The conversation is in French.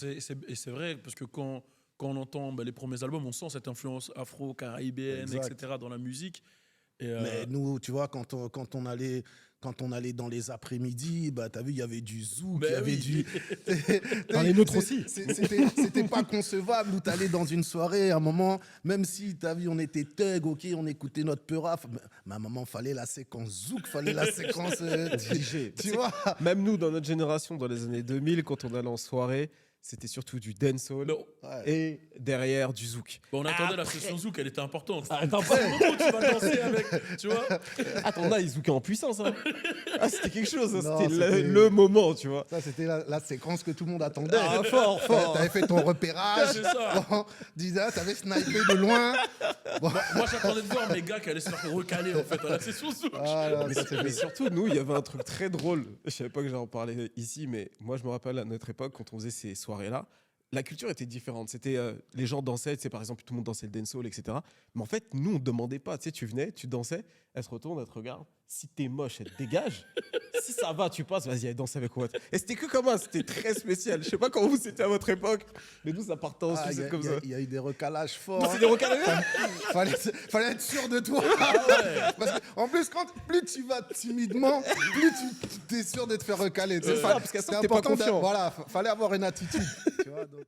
Et c'est vrai, parce que quand on entend les premiers albums, on sent cette influence afro-caribéenne, Exact. etc. dans la musique. Et, Mais nous, tu vois, quand on allait dans les après-midi, bah, t'as vu, il y avait du zouk, il y avait oui. du. Dans les nôtres aussi. C'était pas concevable où t'allais dans une soirée, à un moment, même si t'as vu, on était thug, ok, on écoutait notre peuraf, mais à un moment, fallait la séquence zouk, fallait la séquence DJ. tu vois. Même nous, dans notre génération, dans les années 2000, quand on allait en soirée, c'était surtout du dancehall Non. Ouais. et derrière du zouk. on attendait la session zouk, elle était importante. Attends, C'est le moment où tu vas danser avec, tu vois. Attends, là, ils zoukaient en puissance. Hein. Ah, c'était quelque chose. Hein. Non, C'était c'était- le moment, tu vois. Ça, c'était la séquence que tout le monde attendait. Ah, fort, fort. T'avais fait ton repérage. C'est ça. Bon, t'avais snipé de loin. Bon. Moi, j'attendais de voir mes gars qui allaient se faire recaler, en fait, à la session zouk. Ah, là, ça, c'est- Mais surtout, nous, il y avait un truc très drôle. Je savais pas que j'allais en parler ici, mais moi, je me rappelle à notre époque, quand on faisait ces soirées-là, la culture était différente. C'était les gens dansaient, tu sais, par exemple, tout le monde dansait le dancehall, etc. Mais en fait, nous, on demandait pas. Tu sais, tu venais, tu dansais, elle se retourne, elle te regarde. Si t'es moche, elle te dégage. Si ça va, tu passes, vas-y, allez, danse avec moi. Et c'était que comme ça, c'était très spécial. Je sais pas comment vous c'était à votre époque, mais nous, ça partait en Ah, sucette comme ça. Il y a eu des recalages forts. C'est des recalés. Fallait être sûr de toi. Parce que, en plus, plus tu vas timidement, plus tu es sûr de te faire recaler. Tu sais, C'est ça, parce qu'à ça, c'est t'es pas important confiant. Voilà, fallait avoir une attitude. Tu vois, donc,